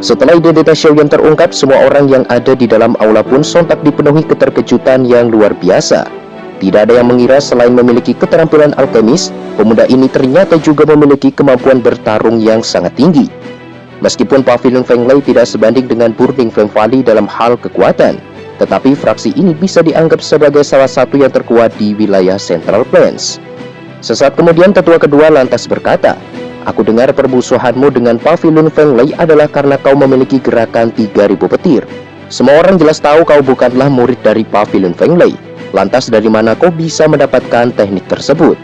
Setelah identitas Xiaoyan terungkap, semua orang yang ada di dalam aula pun sontak dipenuhi keterkejutan yang luar biasa. Tidak ada yang mengira selain memiliki keterampilan alkemis, pemuda ini ternyata juga memiliki kemampuan bertarung yang sangat tinggi. Meskipun Pavilion Fenglai tidak sebanding dengan Burning Flame Valley dalam hal kekuatan, tetapi fraksi ini bisa dianggap sebagai salah satu yang terkuat di wilayah Central Plains. Sesaat kemudian tetua kedua lantas berkata, "Aku dengar permusuhanmu dengan Pavilion Fenglai adalah karena kau memiliki gerakan 3000 petir. Semua orang jelas tahu kau bukanlah murid dari Pavilion Fenglai. Lantas dari mana kau bisa mendapatkan teknik tersebut?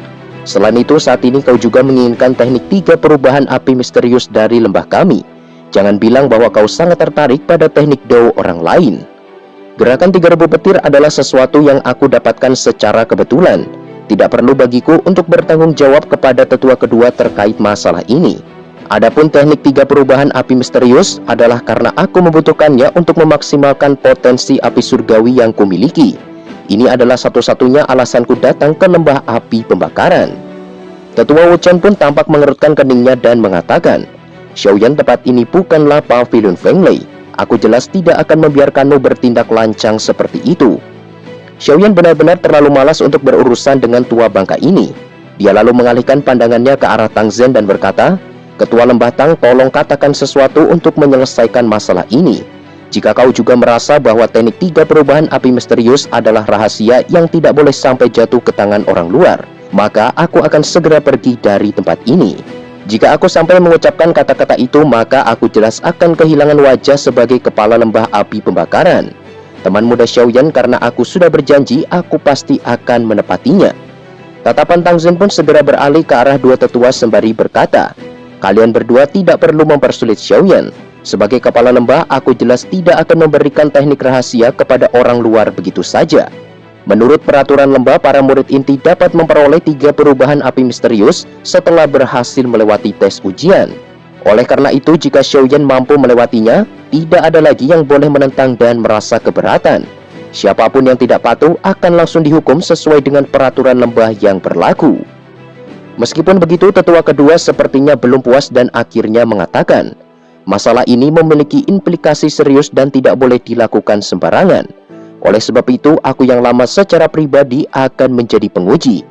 Selain itu, saat ini kau juga menginginkan teknik 3 perubahan api misterius dari lembah kami. Jangan bilang bahwa kau sangat tertarik pada teknik Dao orang lain." Gerakan 3000 petir adalah sesuatu yang aku dapatkan secara kebetulan. Tidak perlu bagiku untuk bertanggung jawab kepada tetua kedua terkait masalah ini. Adapun teknik 3 perubahan api misterius adalah karena aku membutuhkannya untuk memaksimalkan potensi api surgawi yang kumiliki. Ini adalah satu-satunya alasanku datang ke lembah api pembakaran. Tetua Wu Chen pun tampak mengerutkan keningnya dan mengatakan, "Xiaoyan, tempat ini bukanlah Pavilion Fenglai. Aku jelas tidak akan membiarkanmu bertindak lancang seperti itu." Xiaoyan benar-benar terlalu malas untuk berurusan dengan tua bangka ini. Dia lalu mengalihkan pandangannya ke arah Tang Zhen dan berkata, "Ketua Lembah Tang, tolong katakan sesuatu untuk menyelesaikan masalah ini. Jika kau juga merasa bahwa teknik 3 perubahan api misterius adalah rahasia yang tidak boleh sampai jatuh ke tangan orang luar, maka aku akan segera pergi dari tempat ini. Jika aku sampai mengucapkan kata-kata itu, maka aku jelas akan kehilangan wajah sebagai kepala lembah api pembakaran. Teman muda Xiaoyan, karena aku sudah berjanji, aku pasti akan menepatinya." Tatapan Tang Zhen pun segera beralih ke arah dua tetua sembari berkata, "Kalian berdua tidak perlu mempersulit Xiaoyan. Sebagai kepala lembah, aku jelas tidak akan memberikan teknik rahasia kepada orang luar begitu saja. Menurut peraturan lembah, para murid inti dapat memperoleh 3 perubahan api misterius setelah berhasil melewati tes ujian. Oleh karena itu, jika Xiaoyan mampu melewatinya, tidak ada lagi yang boleh menentang dan merasa keberatan. Siapapun yang tidak patuh akan langsung dihukum sesuai dengan peraturan lembah yang berlaku." Meskipun begitu, tetua kedua sepertinya belum puas dan akhirnya mengatakan, "Masalah ini memiliki implikasi serius dan tidak boleh dilakukan sembarangan. Oleh sebab itu, aku yang lama secara pribadi akan menjadi penguji.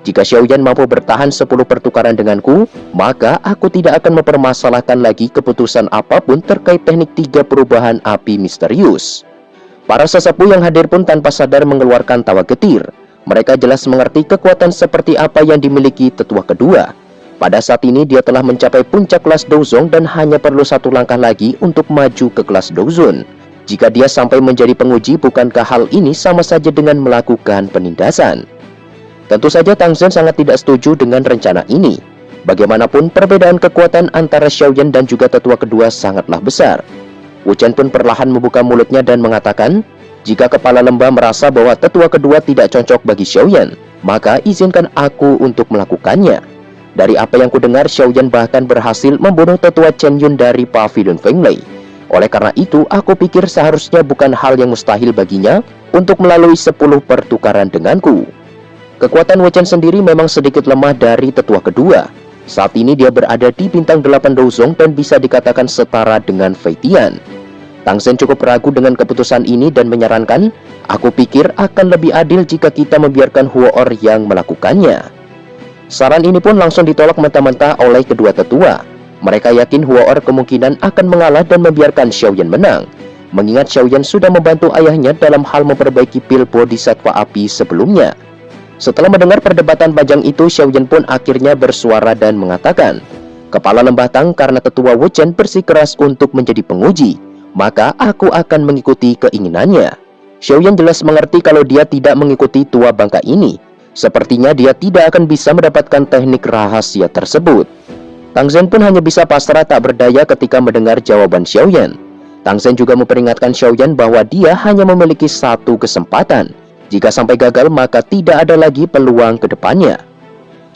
Jika Xiaoyan mampu bertahan 10 pertukaran denganku, maka aku tidak akan mempermasalahkan lagi keputusan apapun terkait teknik 3 perubahan api misterius." Para sesepuh yang hadir pun tanpa sadar mengeluarkan tawa getir. Mereka jelas mengerti kekuatan seperti apa yang dimiliki tetua kedua. Pada saat ini dia telah mencapai puncak kelas Douzong dan hanya perlu 1 langkah lagi untuk maju ke kelas Douzun. Jika dia sampai menjadi penguji, bukankah hal ini sama saja dengan melakukan penindasan? Tentu saja Tang Zhen sangat tidak setuju dengan rencana ini. Bagaimanapun, perbedaan kekuatan antara Xiaoyan dan juga tetua kedua sangatlah besar. Wu Chen pun perlahan membuka mulutnya dan mengatakan, "Jika kepala lembah merasa bahwa tetua kedua tidak cocok bagi Xiaoyan, maka izinkan aku untuk melakukannya. Dari apa yang kudengar, Xiaoyan bahkan berhasil membunuh tetua Chen Yun dari Pavilion Fenglai. Oleh karena itu, aku pikir seharusnya bukan hal yang mustahil baginya untuk melalui 10 pertukaran denganku." Kekuatan Wu Chen sendiri memang sedikit lemah dari tetua kedua. Saat ini dia berada di bintang 8 Douzong dan bisa dikatakan setara dengan Fei Tian. Tang Zhen cukup ragu dengan keputusan ini dan menyarankan, "Aku pikir akan lebih adil jika kita membiarkan Huo-Er yang melakukannya." Saran ini pun langsung ditolak mentah-mentah oleh kedua tetua. Mereka yakin Huo-Er kemungkinan akan mengalah dan membiarkan Xiaoyan menang, mengingat Xiaoyan sudah membantu ayahnya dalam hal memperbaiki pil Bodhisattva api sebelumnya. Setelah mendengar perdebatan panjang itu, Xiaoyan pun akhirnya bersuara dan mengatakan, "Kepala lembah Tang, karena tetua Wu Chen bersikeras untuk menjadi penguji, maka aku akan mengikuti keinginannya." Xiaoyan jelas mengerti kalau dia tidak mengikuti tua bangka ini. Sepertinya dia tidak akan bisa mendapatkan teknik rahasia tersebut. Tang Zhen pun hanya bisa pasrah tak berdaya ketika mendengar jawaban Xiaoyan. Tang Zhen juga memperingatkan Xiaoyan bahwa dia hanya memiliki 1 kesempatan. Jika sampai gagal, maka tidak ada lagi peluang ke depannya.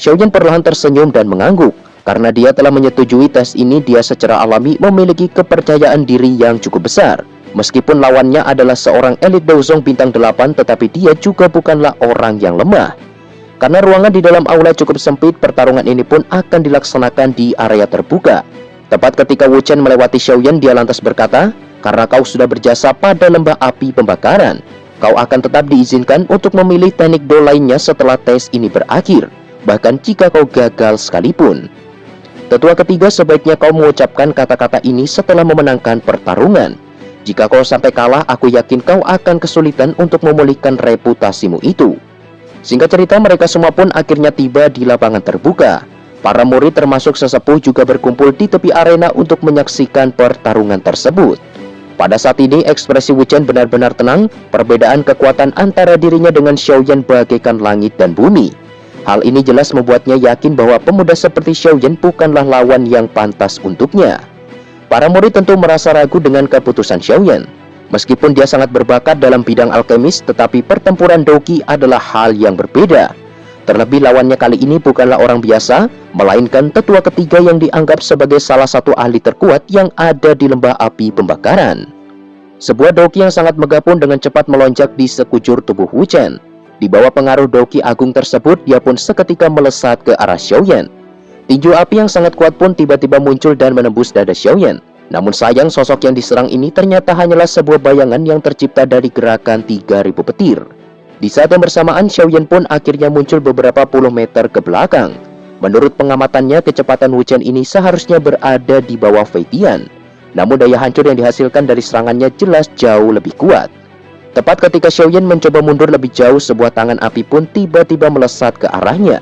Xiaoyan perlahan tersenyum dan mengangguk. Karena dia telah menyetujui tes ini, dia secara alami memiliki kepercayaan diri yang cukup besar. Meskipun lawannya adalah seorang elit Douzong bintang 8, tetapi dia juga bukanlah orang yang lemah. Karena ruangan di dalam aula cukup sempit, pertarungan ini pun akan dilaksanakan di area terbuka. Tepat ketika Wu Chen melewati Xiaoyan, dia lantas berkata, "Karena kau sudah berjasa pada lembah api pembakaran, kau akan tetap diizinkan untuk memilih teknik do lainnya setelah tes ini berakhir, bahkan jika kau gagal sekalipun." Tetua ketiga, sebaiknya kau mengucapkan kata-kata ini setelah memenangkan pertarungan. Jika kau sampai kalah, aku yakin kau akan kesulitan untuk memulihkan reputasimu itu. Singkat cerita, mereka semua pun akhirnya tiba di lapangan terbuka. Para murid termasuk sesepuh juga berkumpul di tepi arena untuk menyaksikan pertarungan tersebut. Pada saat ini, ekspresi Wu Chen benar-benar tenang. Perbedaan kekuatan antara dirinya dengan Xiaoyan bagaikan langit dan bumi. Hal ini jelas membuatnya yakin bahwa pemuda seperti Xiaoyan bukanlah lawan yang pantas untuknya. Para murid tentu merasa ragu dengan keputusan Xiaoyan. Meskipun dia sangat berbakat dalam bidang alkemis, tetapi pertempuran Doqi adalah hal yang berbeda. Terlebih lawannya kali ini bukanlah orang biasa, melainkan tetua ketiga yang dianggap sebagai salah satu ahli terkuat yang ada di lembah api pembakaran. Sebuah Doqi yang sangat megah pun dengan cepat melonjak di sekujur tubuh Wu Chen. Di bawah pengaruh Doqi agung tersebut, dia pun seketika melesat ke arah Xiaoyan. Tinju api yang sangat kuat pun tiba-tiba muncul dan menembus dada Xiaoyan. Namun sayang, sosok yang diserang ini ternyata hanyalah sebuah bayangan yang tercipta dari gerakan 3000 petir. Di saat yang bersamaan, Xiaoyan pun akhirnya muncul beberapa puluh meter ke belakang. Menurut pengamatannya, kecepatan Wu Chen ini seharusnya berada di bawah Fei Tian. Namun daya hancur yang dihasilkan dari serangannya jelas jauh lebih kuat. Tepat ketika Xiaoyan mencoba mundur lebih jauh, sebuah tangan api pun tiba-tiba melesat ke arahnya.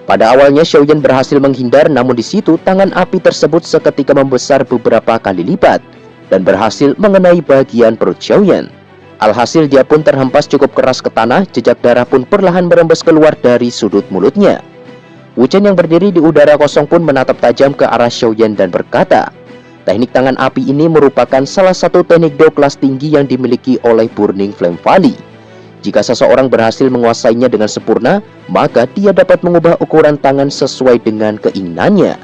Pada awalnya Xiaoyan berhasil menghindar, namun di situ tangan api tersebut seketika membesar beberapa kali lipat dan berhasil mengenai bagian perut Xiaoyan. Alhasil dia pun terhempas cukup keras ke tanah, jejak darah pun perlahan merembes keluar dari sudut mulutnya. Wu Chen yang berdiri di udara kosong pun menatap tajam ke arah Xiaoyan dan berkata, "Teknik tangan api ini merupakan salah satu teknik do kelas tinggi yang dimiliki oleh Burning Flame Valley. Jika seseorang berhasil menguasainya dengan sempurna, maka dia dapat mengubah ukuran tangan sesuai dengan keinginannya.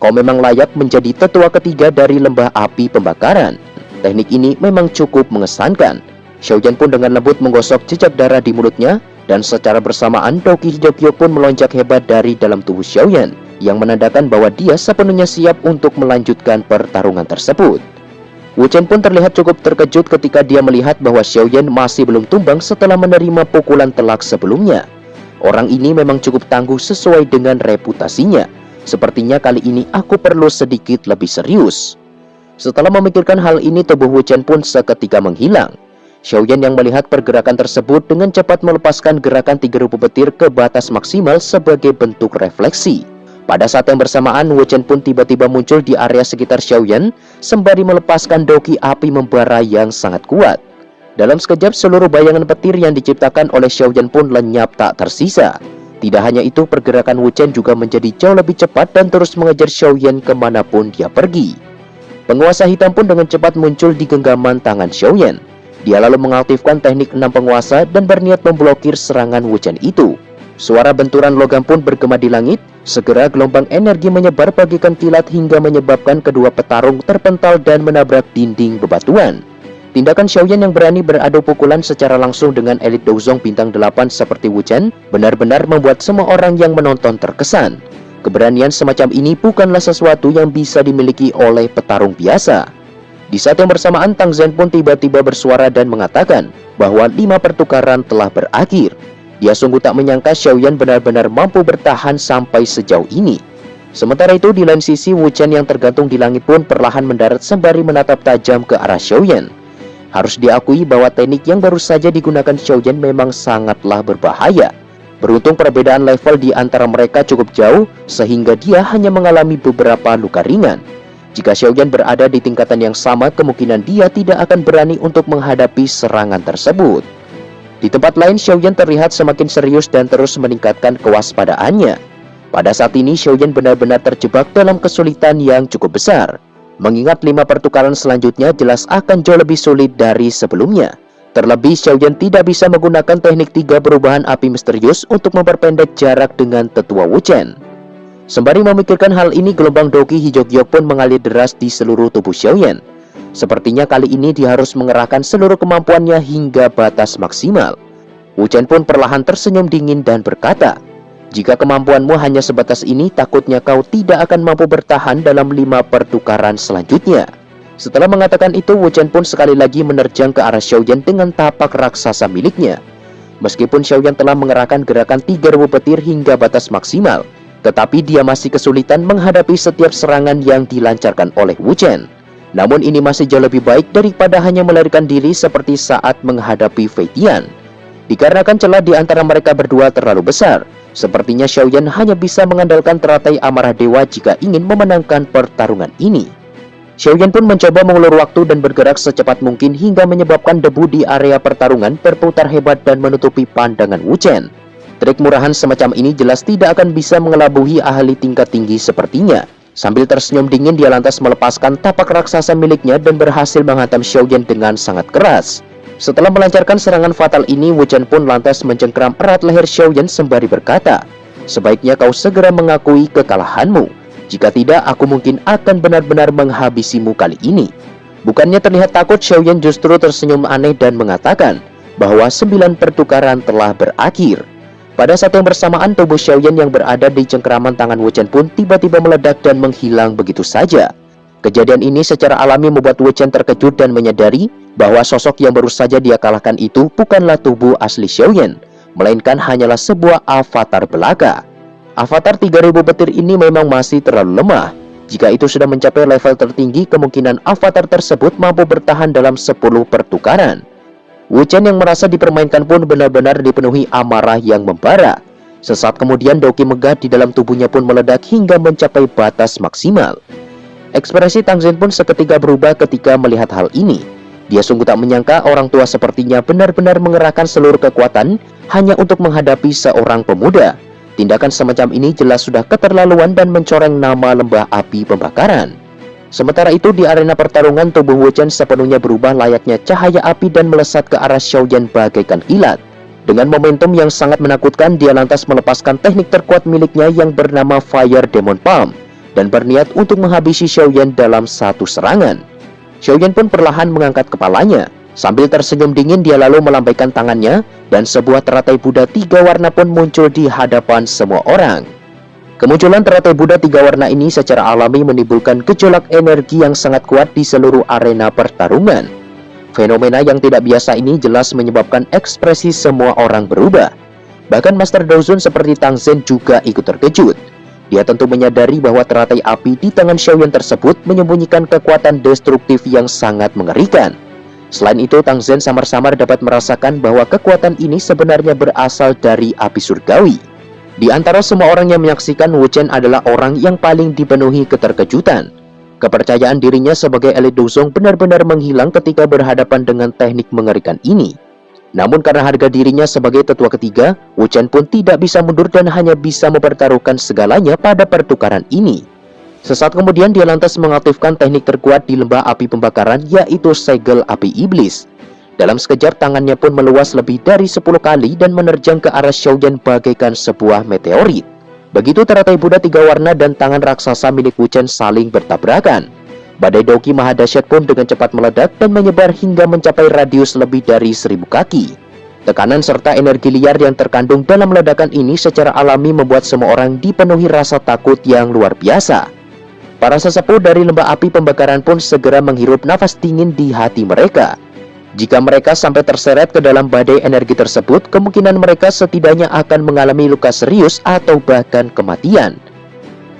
Kau memang layak menjadi tetua ketiga dari lembah api pembakaran. Teknik ini memang cukup mengesankan." Xiaoyan pun dengan lembut menggosok jejak darah di mulutnya, dan secara bersamaan Doqi hijau pun melonjak hebat dari dalam tubuh Xiaoyan, yang menandakan bahwa dia sepenuhnya siap untuk melanjutkan pertarungan tersebut. Wu Chen pun terlihat cukup terkejut ketika dia melihat bahwa Xiaoyan masih belum tumbang setelah menerima pukulan telak sebelumnya. Orang ini memang cukup tangguh sesuai dengan reputasinya. Sepertinya kali ini aku perlu sedikit lebih serius. Setelah memikirkan hal ini, tubuh Wu Chen pun seketika menghilang. Xiaoyan yang melihat pergerakan tersebut dengan cepat melepaskan gerakan 3000 petir ke batas maksimal sebagai bentuk refleksi. Pada saat yang bersamaan, Wu Chen pun tiba-tiba muncul di area sekitar Xiaoyan, sembari melepaskan Doqi api membara yang sangat kuat. Dalam sekejap, seluruh bayangan petir yang diciptakan oleh Xiaoyan pun lenyap tak tersisa. Tidak hanya itu, pergerakan Wu Chen juga menjadi jauh lebih cepat dan terus mengejar Xiaoyan kemanapun dia pergi. Penguasa hitam pun dengan cepat muncul di genggaman tangan Xiaoyan. Dia lalu mengaktifkan teknik 6 penguasa dan berniat memblokir serangan Wu Chen itu. Suara benturan logam pun bergema di langit. Segera gelombang energi menyebar bagaikan kilat hingga menyebabkan kedua petarung terpental dan menabrak dinding bebatuan. Tindakan Xiaoyan yang berani beradu pukulan secara langsung dengan elit Douzong bintang 8 seperti Wu Chen benar-benar membuat semua orang yang menonton terkesan. Keberanian semacam ini bukanlah sesuatu yang bisa dimiliki oleh petarung biasa. Di saat yang bersamaan, Tang Zhen pun tiba-tiba bersuara dan mengatakan bahwa 5 pertukaran telah berakhir. Dia sungguh tak menyangka Xiaoyan benar-benar mampu bertahan sampai sejauh ini. Sementara itu, di lain sisi, Wu Chen yang tergantung di langit pun perlahan mendarat sembari menatap tajam ke arah Xiaoyan. Harus diakui bahwa teknik yang baru saja digunakan Xiaoyan memang sangatlah berbahaya. Beruntung perbedaan level di antara mereka cukup jauh, sehingga dia hanya mengalami beberapa luka ringan. Jika Xiaoyan berada di tingkatan yang sama, kemungkinan dia tidak akan berani untuk menghadapi serangan tersebut. Di tempat lain, Xiaoyan terlihat semakin serius dan terus meningkatkan kewaspadaannya. Pada saat ini, Xiaoyan benar-benar terjebak dalam kesulitan yang cukup besar. Mengingat 5 pertukaran selanjutnya jelas akan jauh lebih sulit dari sebelumnya. Terlebih, Xiaoyan tidak bisa menggunakan teknik 3 perubahan api misterius untuk memperpendek jarak dengan tetua Wu Chen. Sembari memikirkan hal ini, gelombang Doqi hijau giok pun mengalir deras di seluruh tubuh Xiaoyan. Sepertinya kali ini dia harus mengerahkan seluruh kemampuannya hingga batas maksimal. Wu Chen pun perlahan tersenyum dingin dan berkata, Jika kemampuanmu hanya sebatas ini, takutnya kau tidak akan mampu bertahan dalam 5 pertukaran selanjutnya. Setelah mengatakan itu, Wu Chen pun sekali lagi menerjang ke arah Xiaoyan dengan tapak raksasa miliknya. Meskipun Xiaoyan telah mengerahkan gerakan 3000 petir hingga batas maksimal, tetapi dia masih kesulitan menghadapi setiap serangan yang dilancarkan oleh Wu Chen. Namun ini masih jauh lebih baik daripada hanya melarikan diri seperti saat menghadapi Fei Tian. Dikarenakan celah di antara mereka berdua terlalu besar, sepertinya Xiaoyan hanya bisa mengandalkan teratai amarah dewa jika ingin memenangkan pertarungan ini. Xiaoyan pun mencoba mengulur waktu dan bergerak secepat mungkin hingga menyebabkan debu di area pertarungan berputar hebat dan menutupi pandangan Wu Chen. Trik murahan semacam ini jelas tidak akan bisa mengelabuhi ahli tingkat tinggi sepertinya. Sambil tersenyum dingin, dia lantas melepaskan tapak raksasa miliknya dan berhasil menghantam Xiaoyan dengan sangat keras. Setelah melancarkan serangan fatal ini, Wu Chen pun lantas mencengkram erat leher Xiaoyan sembari berkata, "Sebaiknya kau segera mengakui kekalahanmu. Jika tidak, aku mungkin akan benar-benar menghabisimu kali ini." Bukannya terlihat takut, Xiaoyan justru tersenyum aneh dan mengatakan bahwa 9 pertukaran telah berakhir. Pada saat yang bersamaan, tubuh Xiaoyan yang berada di cengkeraman tangan Wu Chen pun tiba-tiba meledak dan menghilang begitu saja. Kejadian ini secara alami membuat Wu Chen terkejut dan menyadari bahwa sosok yang baru saja dia kalahkan itu bukanlah tubuh asli Xiaoyan, melainkan hanyalah sebuah avatar belaka. Avatar 3000 petir ini memang masih terlalu lemah. Jika itu sudah mencapai level tertinggi, kemungkinan avatar tersebut mampu bertahan dalam 10 pertukaran. Wu Chen yang merasa dipermainkan pun benar-benar dipenuhi amarah yang membara. Sesaat kemudian Doki megah di dalam tubuhnya pun meledak hingga mencapai batas maksimal. Ekspresi Tang Zhen pun seketika berubah ketika melihat hal ini. Dia sungguh tak menyangka orang tua sepertinya benar-benar mengerahkan seluruh kekuatan hanya untuk menghadapi seorang pemuda. Tindakan semacam ini jelas sudah keterlaluan dan mencoreng nama lembah api pembakaran. Sementara itu di arena pertarungan, tubuh Wu Chen sepenuhnya berubah layaknya cahaya api dan melesat ke arah Xiaoyan bagaikan kilat. Dengan momentum yang sangat menakutkan, dia lantas melepaskan teknik terkuat miliknya yang bernama Fire Demon Palm dan berniat untuk menghabisi Xiaoyan dalam satu serangan. Xiaoyan pun perlahan mengangkat kepalanya. Sambil tersenyum dingin, dia lalu melambaikan tangannya dan sebuah teratai Buddha 3 warna pun muncul di hadapan semua orang. Kemunculan teratai Buddha 3 warna ini secara alami menimbulkan gejolak energi yang sangat kuat di seluruh arena pertarungan. Fenomena yang tidak biasa ini jelas menyebabkan ekspresi semua orang berubah. Bahkan Master Daozun seperti Tang Zhen juga ikut terkejut. Dia tentu menyadari bahwa teratai api di tangan Xiaoyan tersebut menyembunyikan kekuatan destruktif yang sangat mengerikan. Selain itu, Tang Zhen samar-samar dapat merasakan bahwa kekuatan ini sebenarnya berasal dari api surgawi. Di antara semua orang yang menyaksikan, Wu Chen adalah orang yang paling dipenuhi keterkejutan. Kepercayaan dirinya sebagai elit Dozong benar-benar menghilang ketika berhadapan dengan teknik mengerikan ini. Namun karena harga dirinya sebagai tetua ketiga, Wu Chen pun tidak bisa mundur dan hanya bisa mempertaruhkan segalanya pada pertukaran ini. Sesaat kemudian dia lantas mengaktifkan teknik terkuat di lembah api pembakaran, yaitu segel api iblis. Dalam sekejap tangannya pun meluas lebih dari 10 kali dan menerjang ke arah Xiaoyan bagaikan sebuah meteorit. Begitu teratai Buddha 3 warna dan tangan raksasa milik Wu Chen saling bertabrakan. Badai Doki maha dahsyat pun dengan cepat meledak dan menyebar hingga mencapai radius lebih dari 1000 kaki. Tekanan serta energi liar yang terkandung dalam ledakan ini secara alami membuat semua orang dipenuhi rasa takut yang luar biasa. Para sesepuh dari lembah api pembakaran pun segera menghirup nafas dingin di hati mereka. Jika mereka sampai terseret ke dalam badai energi tersebut, kemungkinan mereka setidaknya akan mengalami luka serius atau bahkan kematian.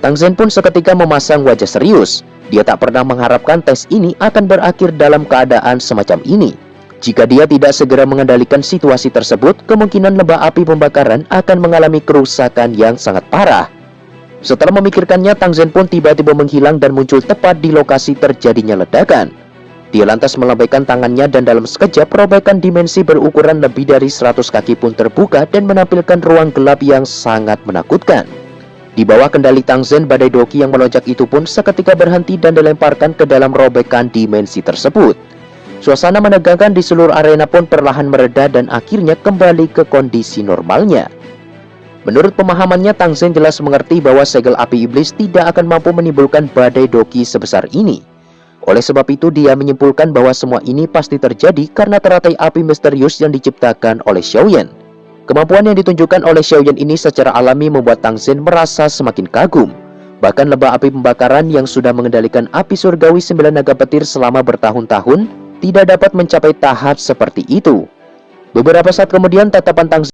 Tang Zhen pun seketika memasang wajah serius. Dia tak pernah mengharapkan tes ini akan berakhir dalam keadaan semacam ini. Jika dia tidak segera mengendalikan situasi tersebut, kemungkinan lembah api pembakaran akan mengalami kerusakan yang sangat parah. Setelah memikirkannya, Tang Zhen pun tiba-tiba menghilang dan muncul tepat di lokasi terjadinya ledakan. Dia lantas melambaikan tangannya dan dalam sekejap robekan dimensi berukuran lebih dari 100 kaki pun terbuka dan menampilkan ruang gelap yang sangat menakutkan. Di bawah kendali Tang Zhen, badai Doki yang melonjak itu pun seketika berhenti dan dilemparkan ke dalam robekan dimensi tersebut. Suasana menegangkan di seluruh arena pun perlahan mereda dan akhirnya kembali ke kondisi normalnya. Menurut pemahamannya, Tang Zhen jelas mengerti bahwa segel api iblis tidak akan mampu menimbulkan badai Doki sebesar ini. Oleh sebab itu, dia menyimpulkan bahwa semua ini pasti terjadi karena teratai api misterius yang diciptakan oleh Xiaoyan. Kemampuan yang ditunjukkan oleh Xiaoyan ini secara alami membuat Tang Zhen merasa semakin kagum. Bahkan lembah api pembakaran yang sudah mengendalikan api surgawi 9 naga petir selama bertahun-tahun tidak dapat mencapai tahap seperti itu. Beberapa saat kemudian tatapan Tang